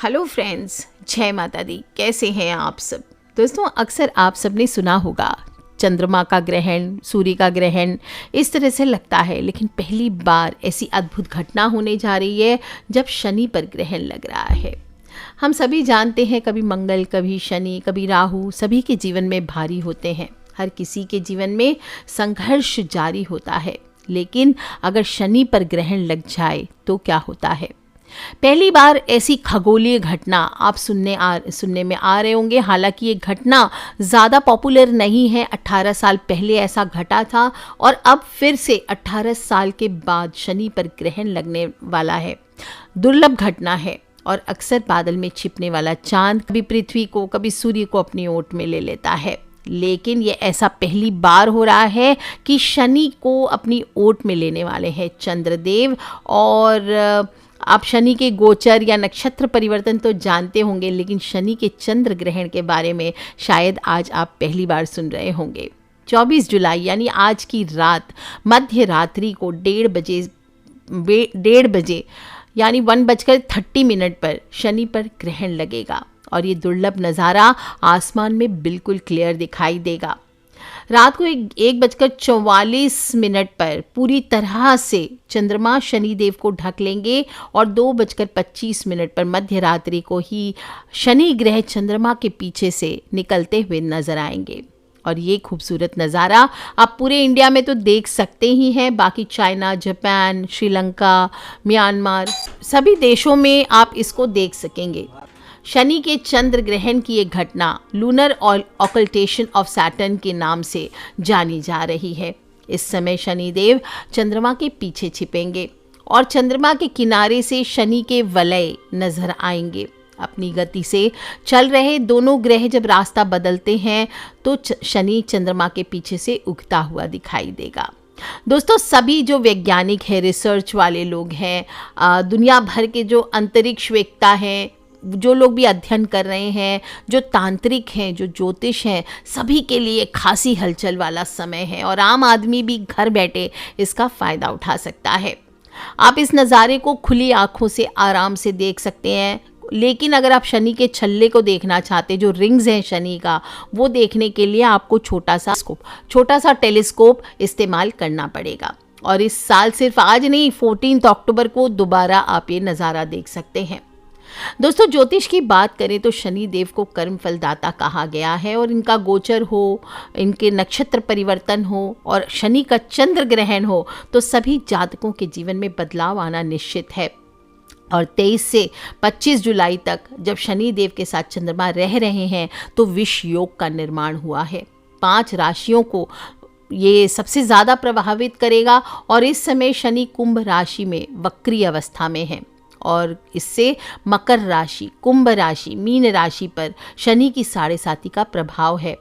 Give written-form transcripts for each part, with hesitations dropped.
Hello friends, जय माता दी। कैसे हैं आप सब? दोस्तों, अक्सर आप सब ने सुना होगा चंद्रमा का ग्रहण, सूर्य का ग्रहण इस तरह से लगता है, लेकिन पहली बार ऐसी अद्भुत घटना होने जा रही है जब शनि पर ग्रहण लग रहा है। हम सभी जानते हैं, कभी मंगल, कभी शनि, कभी राहु सभी के जीवन में भारी होते हैं। हर किसी के जीवन में संघर्ष जारी होता है, लेकिन अगर शनि पर ग्रहण लग जाए तो क्या होता है? पहली बार ऐसी खगोलीय घटना आप सुनने में आ रहे होंगे। हालांकि ये घटना ज़्यादा पॉपुलर नहीं है। 18 साल पहले ऐसा घटा था और अब फिर से 18 साल के बाद शनि पर ग्रहण लगने वाला है। दुर्लभ घटना है और अक्सर बादल में छिपने वाला चांद कभी पृथ्वी को, कभी सूर्य को अपनी ओट में ले लेता है। लेकिन ये ऐसा पहली बार हो रहा है कि शनि को अपनी ओट में लेने वाले हैं चंद्रदेव। और आप शनि के गोचर या नक्षत्र परिवर्तन तो जानते होंगे, लेकिन शनि के चंद्र ग्रहण के बारे में शायद आज आप पहली बार सुन रहे होंगे। 24 जुलाई यानी आज की रात मध्य रात्रि को 1:30 बजे यानी 1:30 पर शनि पर ग्रहण लगेगा और ये दुर्लभ नज़ारा आसमान में बिल्कुल क्लियर दिखाई देगा। रात को 1:44 पर पूरी तरह से चंद्रमा शनिदेव को ढक लेंगे और 2:25 पर मध्य रात्रि को ही शनि ग्रह चंद्रमा के पीछे से निकलते हुए नजर आएंगे। और ये खूबसूरत नज़ारा आप पूरे इंडिया में तो देख सकते ही हैं, बाकी चाइना, जापान, श्रीलंका, म्यांमार सभी देशों में आप इसको देख सकेंगे। शनि के चंद्र ग्रहण की ये घटना लूनर ऑकल्टेशन ऑफ सैटर्न के नाम से जानी जा रही है। इस समय शनिदेव चंद्रमा के पीछे छिपेंगे और चंद्रमा के किनारे से शनि के वलय नजर आएंगे। अपनी गति से चल रहे दोनों ग्रह जब रास्ता बदलते हैं तो शनि चंद्रमा के पीछे से उगता हुआ दिखाई देगा। दोस्तों, सभी जो वैज्ञानिक हैं, रिसर्च वाले लोग हैं, दुनिया भर के जो अंतरिक्षवेत्ता हैं, जो लोग भी अध्ययन कर रहे हैं, जो तांत्रिक हैं, जो ज्योतिष हैं, सभी के लिए खासी हलचल वाला समय है और आम आदमी भी घर बैठे इसका फ़ायदा उठा सकता है। आप इस नज़ारे को खुली आंखों से आराम से देख सकते हैं, लेकिन अगर आप शनि के छल्ले को देखना चाहते, जो रिंग्स हैं शनि का, वो देखने के लिए आपको छोटा सा टेलीस्कोप इस्तेमाल करना पड़ेगा। और इस साल सिर्फ आज नहीं, 14 अक्टूबर को दोबारा आप ये नज़ारा देख सकते हैं। दोस्तों, ज्योतिष की बात करें तो शनि देव को कर्म फलदाता कहा गया है और इनका गोचर हो, इनके नक्षत्र परिवर्तन हो और शनि का चंद्र ग्रहण हो तो सभी जातकों के जीवन में बदलाव आना निश्चित है। और 23 से 25 जुलाई तक जब शनि देव के साथ चंद्रमा रह रहे हैं तो विष योग का निर्माण हुआ है। 5 राशियों को ये सबसे ज़्यादा प्रभावित करेगा और इस समय शनि कुंभ राशि में वक्री अवस्था में है और इससे मकर राशि, कुंभ राशि, मीन राशि पर शनि की 7.5 का प्रभाव है।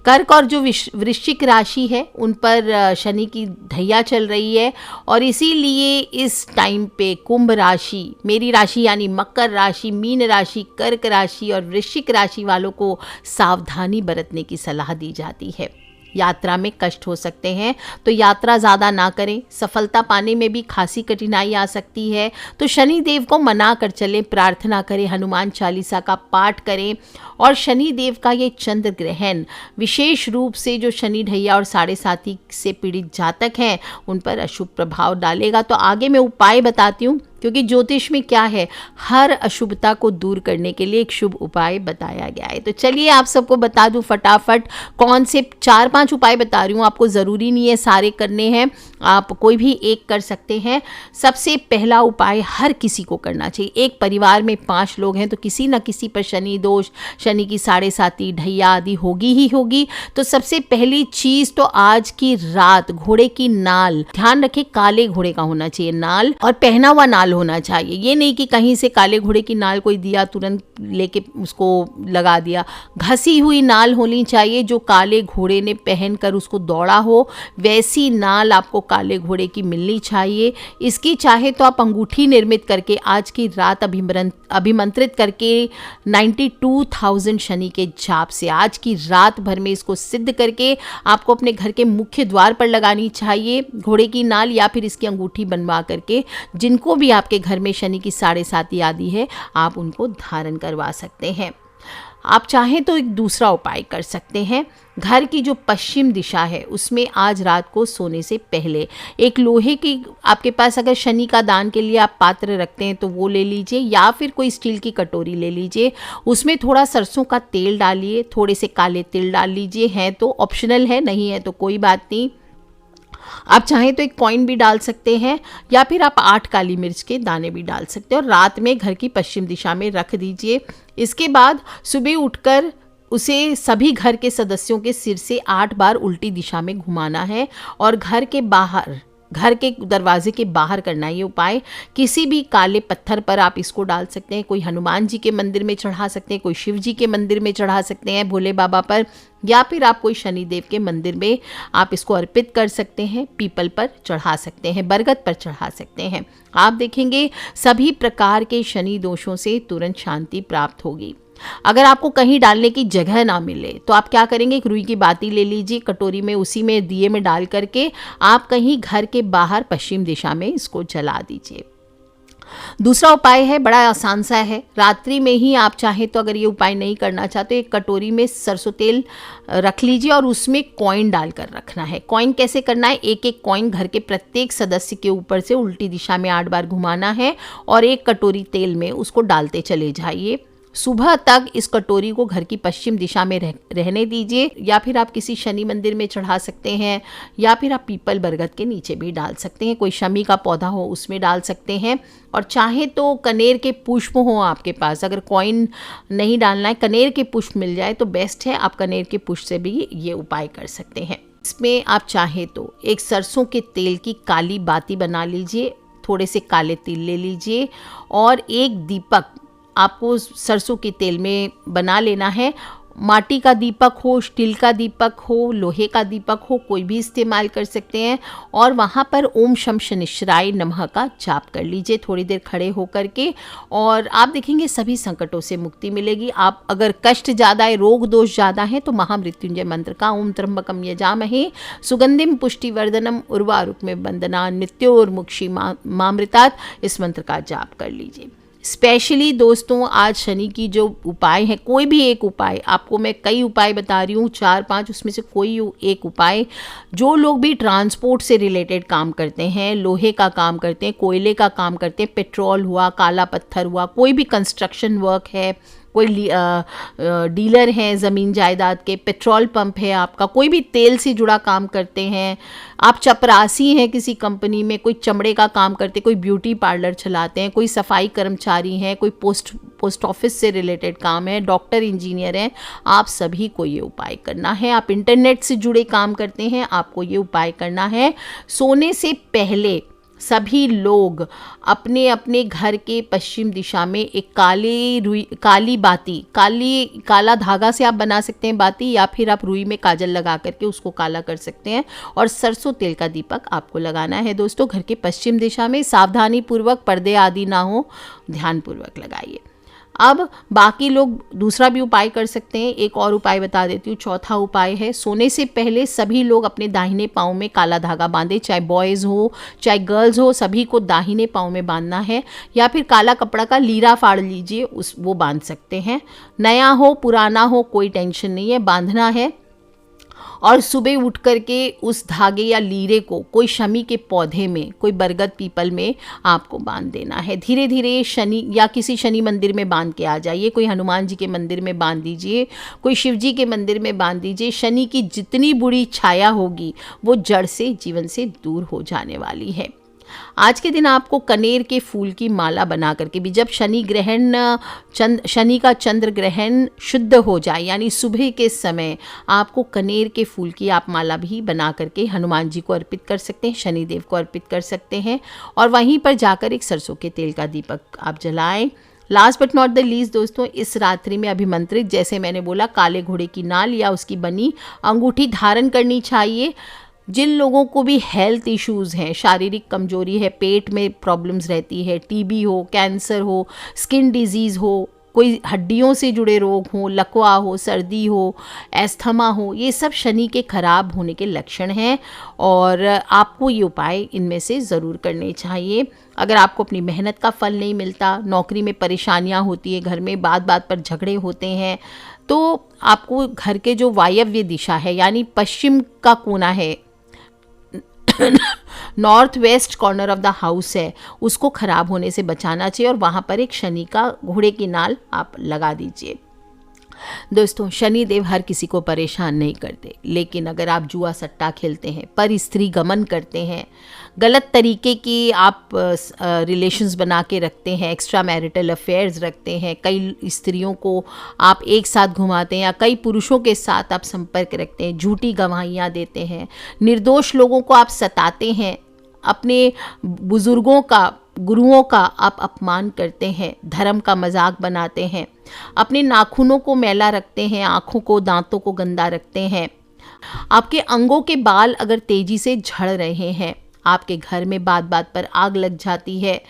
कर्क और जो वृश्चिक राशि है उन पर शनि की ढैया चल रही है और इसीलिए इस टाइम पे कुंभ राशि, मेरी राशि यानी मकर राशि, मीन राशि, कर्क राशि और वृश्चिक राशि वालों को सावधानी बरतने की सलाह दी जाती है। यात्रा में कष्ट हो सकते हैं तो यात्रा ज़्यादा ना करें। सफलता पाने में भी खासी कठिनाई आ सकती है तो शनि देव को मना कर चलें, प्रार्थना करें, हनुमान चालीसा का पाठ करें। और शनि देव का ये चंद्र ग्रहण विशेष रूप से जो शनि ढैया और 7.5 से पीड़ित जातक हैं उन पर अशुभ प्रभाव डालेगा। तो आगे मैं उपाय बताती हूँ, क्योंकि ज्योतिष में क्या है, हर अशुभता को दूर करने के लिए एक शुभ उपाय बताया गया है। तो चलिए आप सबको बता दूं फटाफट कौन से 4-5 उपाय बता रही हूँ। आपको ज़रूरी नहीं है सारे करने हैं, आप कोई भी एक कर सकते हैं। सबसे पहला उपाय हर किसी को करना चाहिए। एक परिवार में 5 लोग हैं तो किसी न किसी पर शनि दोष, शनि की 7.5 ढैया आदि होगी ही होगी। तो सबसे पहली चीज़ तो आज की रात घोड़े की नाल, ध्यान रखें काले घोड़े का होना चाहिए नाल, और पहना हुआ नाल होना चाहिए। ये नहीं कि कहीं से काले घोड़े की नाल कोई दिया तुरंत लेके उसको लगा दिया। घसी हुई नाल होनी चाहिए जो काले घोड़े ने पहनकर उसको दौड़ा हो, वैसी नाल आपको काले घोड़े की मिलनी चाहिए। इसकी चाहे तो आप अंगूठी निर्मित करके आज की रात अभिमंत्रित करके 92,000 शनि के जाप से आज की रात भर में इसको सिद्ध करके आपको अपने घर के मुख्य द्वार पर लगानी चाहिए घोड़े की नाल, या फिर इसकी अंगूठी बनवा करके जिनको भी आपके घर में शनि की 7.5 आदि है, आप उनको धारण करवा सकते हैं। आप चाहें तो एक दूसरा उपाय कर सकते हैं। घर की जो पश्चिम दिशा है उसमें आज रात को सोने से पहले एक लोहे की, आपके पास अगर शनि का दान के लिए आप पात्र रखते हैं तो वो ले लीजिए, या फिर कोई स्टील की कटोरी ले लीजिए, उसमें थोड़ा सरसों का तेल डालिए, थोड़े से काले तिल डाल लीजिए, हैं तो ऑप्शनल है, नहीं है तो कोई बात नहीं। आप चाहें तो एक कॉइन भी डाल सकते हैं, या फिर आप 8 काली मिर्च के दाने भी डाल सकते हैं और रात में घर की पश्चिम दिशा में रख दीजिए। इसके बाद सुबह उठकर उसे सभी घर के सदस्यों के सिर से 8 बार उल्टी दिशा में घुमाना है और घर के बाहर, घर के दरवाजे के बाहर करना है ये उपाय। किसी भी काले पत्थर पर आप इसको डाल सकते हैं, कोई हनुमान जी के मंदिर में चढ़ा सकते हैं, कोई शिव जी के मंदिर में चढ़ा सकते हैं, भोले बाबा पर, या फिर आप कोई शनिदेव के मंदिर में आप इसको अर्पित कर सकते हैं, पीपल पर चढ़ा सकते हैं, बरगद पर चढ़ा सकते हैं। आप देखेंगे सभी प्रकार के शनि दोषों से तुरंत शांति प्राप्त होगी। अगर आपको कहीं डालने की जगह ना मिले तो आप क्या करेंगे, एक रुई की बाती ले लीजिए कटोरी में, उसी में दिए में डाल करके आप कहीं घर के बाहर पश्चिम दिशा में इसको जला दीजिए। दूसरा उपाय है, बड़ा आसान सा है, रात्रि में ही आप चाहें तो, अगर ये उपाय नहीं करना चाहते, एक कटोरी में सरसों तेल रख लीजिए और उसमें कॉइन डालकर रखना है। कॉइन कैसे करना है, एक एक कॉइन घर के प्रत्येक सदस्य के ऊपर से उल्टी दिशा में 8 बार घुमाना है और एक कटोरी तेल में उसको डालते चले जाइए। सुबह तक इस कटोरी को घर की पश्चिम दिशा में रहने दीजिए, या फिर आप किसी शनि मंदिर में चढ़ा सकते हैं, या फिर आप पीपल बरगद के नीचे भी डाल सकते हैं, कोई शमी का पौधा हो उसमें डाल सकते हैं। और चाहे तो कनेर के पुष्प हो आपके पास, अगर कॉइन नहीं डालना है, कनेर के पुष्प मिल जाए तो बेस्ट है, आप कनेर के पुष्प से भी ये उपाय कर सकते हैं। इसमें आप चाहे तो एक सरसों के तेल की काली बाती बना लीजिए, थोड़े से काले तिल ले लीजिए और एक दीपक आपको सरसों के तेल में बना लेना है। माटी का दीपक हो, स्टील का दीपक हो, लोहे का दीपक हो, कोई भी इस्तेमाल कर सकते हैं। और वहाँ पर ओम शम शनिश्चराय नमः का जाप कर लीजिए थोड़ी देर खड़े होकर के, और आप देखेंगे सभी संकटों से मुक्ति मिलेगी। आप अगर कष्ट ज़्यादा है, रोग दोष ज़्यादा है, तो महामृत्युंजय मंत्र का ओम त्र्यंबकम यजामहे सुगंधिम पुष्टिवर्धनम उर्वारुकमिव बंधनान् मृत्योर्मुक्षी मामृतात्, इस मंत्र का जाप कर लीजिए। स्पेशली दोस्तों, आज शनि की जो उपाय है, कोई भी एक उपाय, आपको मैं कई उपाय बता रही हूँ, 4-5, उसमें से कोई एक उपाय, जो लोग भी ट्रांसपोर्ट से रिलेटेड काम करते हैं, लोहे का काम करते हैं, कोयले का काम करते हैं, पेट्रोल हुआ, काला पत्थर हुआ, कोई भी कंस्ट्रक्शन वर्क है, कोई डीलर हैं ज़मीन जायदाद के, पेट्रोल पंप है आपका, कोई भी तेल से जुड़ा काम करते हैं, आप चपरासी हैं किसी कंपनी में, कोई चमड़े का काम करते, कोई ब्यूटी पार्लर चलाते हैं, कोई सफाई कर्मचारी हैं, कोई पोस्ट ऑफिस से रिलेटेड काम है, डॉक्टर इंजीनियर हैं, आप सभी को ये उपाय करना है। आप इंटरनेट से जुड़े काम करते हैं, आपको ये उपाय करना है। सोने से पहले सभी लोग अपने अपने घर के पश्चिम दिशा में एक काली बाती, काला धागा से आप बना सकते हैं बाती, या फिर आप रुई में काजल लगा करके उसको काला कर सकते हैं, और सरसों तेल का दीपक आपको लगाना है दोस्तों घर के पश्चिम दिशा में। सावधानी पूर्वक, पर्दे आदि ना हो, ध्यान पूर्वक लगाइए। अब बाकी लोग दूसरा भी उपाय कर सकते हैं, एक और उपाय बता देती हूँ। चौथा उपाय है, सोने से पहले सभी लोग अपने दाहिने पाँव में काला धागा बांधे, चाहे बॉयज़ हो चाहे गर्ल्स हो, सभी को दाहिने पाँव में बांधना है, या फिर काला कपड़ा का लीरा फाड़ लीजिए, वो बांध सकते हैं। नया हो पुराना हो कोई टेंशन नहीं है, बांधना है। और सुबह उठ करके उस धागे या लीरे को कोई शमी के पौधे में, कोई बरगद पीपल में आपको बांध देना है। धीरे धीरे शनि या किसी शनि मंदिर में बांध के आ जाइए, कोई हनुमान जी के मंदिर में बांध दीजिए, कोई शिव जी के मंदिर में बांध दीजिए। शनि की जितनी बुरी छाया होगी वो जड़ से, जीवन से दूर हो जाने वाली है। आज के दिन आपको कनेर के फूल की माला बना करके भी, जब शनि का चंद्र ग्रहण शुद्ध हो जाए, यानी सुबह के समय, आपको कनेर के फूल की आप माला भी बना करके हनुमान जी को अर्पित कर सकते हैं, शनिदेव को अर्पित कर सकते हैं, और वहीं पर जाकर एक सरसों के तेल का दीपक आप जलाएं। Last but not the least दोस्तों, इस रात्रि में अभिमंत्रित, जैसे मैंने बोला, काले घोड़े की नाल या उसकी बनी अंगूठी धारण करनी चाहिए। जिन लोगों को भी हेल्थ इश्यूज़ हैं, शारीरिक कमजोरी है, पेट में प्रॉब्लम्स रहती है, टीबी हो, कैंसर हो, स्किन डिजीज़ हो, कोई हड्डियों से जुड़े रोग हो, लकवा हो, सर्दी हो, एस्थमा हो, ये सब शनि के खराब होने के लक्षण हैं और आपको ये उपाय इनमें से ज़रूर करने चाहिए। अगर आपको अपनी मेहनत का फल नहीं मिलता, नौकरी में परेशानियां होती है, घर में बात बात पर झगड़े होते हैं, तो आपको घर के जो वायव्य दिशा है यानी पश्चिम का कोना है, north west corner of the house है, उसको खराब होने से बचाना चाहिए और वहाँ पर एक शनि का घोड़े की नाल आप लगा दीजिए। दोस्तों, शनि देव हर किसी को परेशान नहीं करते, लेकिन अगर आप जुआ सट्टा खेलते हैं, पर स्त्री गमन करते हैं, गलत तरीके की आप रिलेशंस बना के रखते हैं, एक्स्ट्रा मैरिटल अफेयर्स रखते हैं, कई स्त्रियों को आप एक साथ घुमाते हैं या कई पुरुषों के साथ आप संपर्क रखते हैं, झूठी गवाहियाँ देते हैं, निर्दोष लोगों को आप सताते हैं, अपने बुजुर्गों का, गुरुओं का आप अपमान करते हैं, धर्म का मजाक बनाते हैं, अपने नाखूनों को मैला रखते हैं, आँखों को, दांतों को गंदा रखते हैं, आपके अंगों के बाल अगर तेजी से झड़ रहे हैं, आपके घर में बात बात पर आग लग जाती है,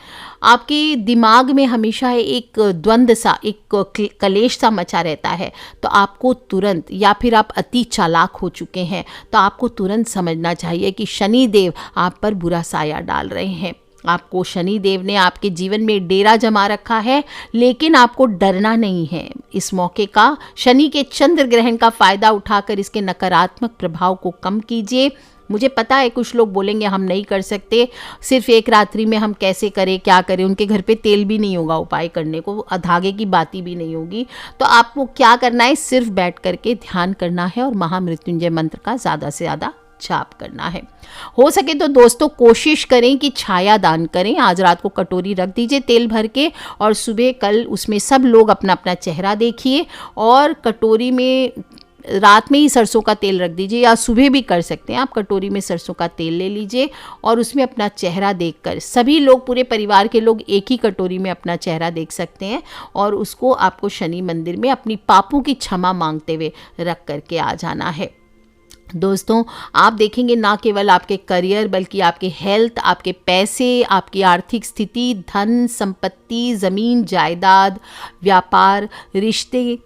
आपके दिमाग में हमेशा एक द्वंद्व सा, एक कलेश सा मचा रहता है, तो आपको तुरंत, या फिर आप अति चालाक हो चुके हैं तो आपको तुरंत समझना चाहिए कि शनि देव आप पर बुरा साया डाल रहे हैं। आपको शनि देव ने आपके जीवन में डेरा जमा रखा है, लेकिन आपको डरना नहीं है। इस मौके का, शनि के चंद्र ग्रहण का फ़ायदा उठाकर इसके नकारात्मक प्रभाव को कम कीजिए। मुझे पता है कुछ लोग बोलेंगे हम नहीं कर सकते, सिर्फ एक रात्रि में हम कैसे करें, क्या करें, उनके घर पे तेल भी नहीं होगा उपाय करने को, धागे की बाती भी नहीं होगी। तो आपको क्या करना है, सिर्फ बैठ करके ध्यान करना है और महामृत्युंजय मंत्र का ज़्यादा से ज़्यादा जाप करना है। हो सके तो दोस्तों कोशिश करें कि छाया दान करें। आज रात को कटोरी रख दीजिए तेल भर के और सुबह कल उसमें सब लोग अपना अपना चेहरा देखिए और कटोरी में रात में ही सरसों का तेल रख दीजिए या सुबह भी कर सकते हैं आप। कटोरी में सरसों का तेल ले लीजिए और उसमें अपना चेहरा देखकर सभी लोग, पूरे परिवार के लोग एक ही कटोरी में अपना चेहरा देख सकते हैं और उसको आपको शनि मंदिर में अपनी पापों की क्षमा मांगते हुए रख करके आ जाना है। दोस्तों, आप देखेंगे ना केवल आपके करियर बल्कि आपके हेल्थ, आपके पैसे, आपकी आर्थिक स्थिति, धन संपत्ति, ज़मीन जायदाद, व्यापार, रिश्ते,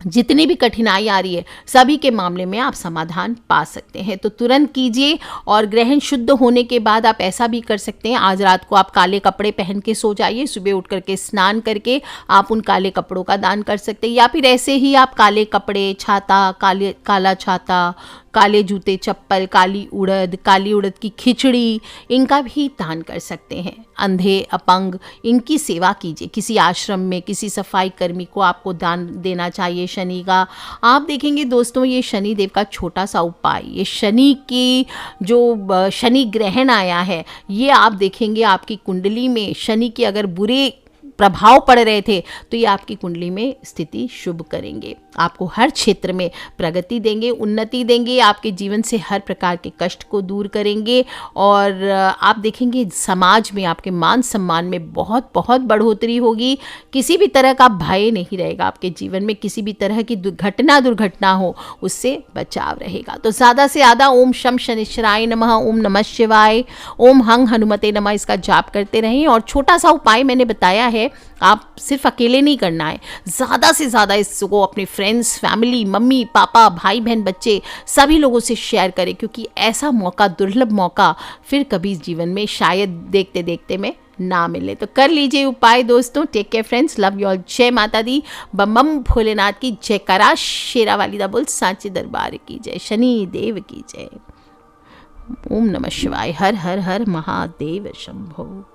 जितनी भी कठिनाई आ रही है सभी के मामले में आप समाधान पा सकते हैं। तो तुरंत कीजिए। और ग्रहण शुद्ध होने के बाद आप ऐसा भी कर सकते हैं, आज रात को आप काले कपड़े पहन के सो जाइए, सुबह उठ करके स्नान करके आप उन काले कपड़ों का दान कर सकते हैं, या फिर ऐसे ही आप काले कपड़े, छाता, काला छाता, काले जूते, चप्पल, काली उड़द की खिचड़ी, इनका भी दान कर सकते हैं। अंधे, अपंग, इनकी सेवा कीजिए। किसी आश्रम में किसी सफाई कर्मी को आपको दान देना चाहिए शनि का। आप देखेंगे दोस्तों, ये शनि देव का छोटा सा उपाय, ये शनि की जो शनि ग्रहण आया है, ये आप देखेंगे आपकी कुंडली में शनि के अगर बुरे प्रभाव पड़ रहे थे तो ये आपकी कुंडली में स्थिति शुभ करेंगे, आपको हर क्षेत्र में प्रगति देंगे, उन्नति देंगे, आपके जीवन से हर प्रकार के कष्ट को दूर करेंगे और आप देखेंगे समाज में आपके मान सम्मान में बहुत बहुत बढ़ोतरी होगी। किसी भी तरह का भय नहीं रहेगा आपके जीवन में, किसी भी तरह की दुर्घटना हो उससे बचाव रहेगा। तो ज़्यादा से ज़्यादा ओम शम शनिश्चराय नमः, ओम नमः शिवाय, ओम हंग हनुमते नमः इसका जाप करते रहें। और छोटा सा उपाय मैंने बताया है, आप सिर्फ अकेले नहीं करना है, ज़्यादा से ज़्यादा इसको अपने फ्रेंड्स, फैमिली, मम्मी पापा, भाई बहन, बच्चे सभी लोगों से शेयर करें, क्योंकि ऐसा मौका, दुर्लभ मौका फिर कभी जीवन में शायद देखते देखते में ना मिले। तो कर लीजिए उपाय दोस्तों। Take care friends, love you all. जय माता दी, बम बम भोलेनाथ की जयकारा, शेरा वाली दा बोल, सांचे दरबार की जय, शनि देव की जय। ओम नमः शिवाय। हर हर हर महादेव शंभो।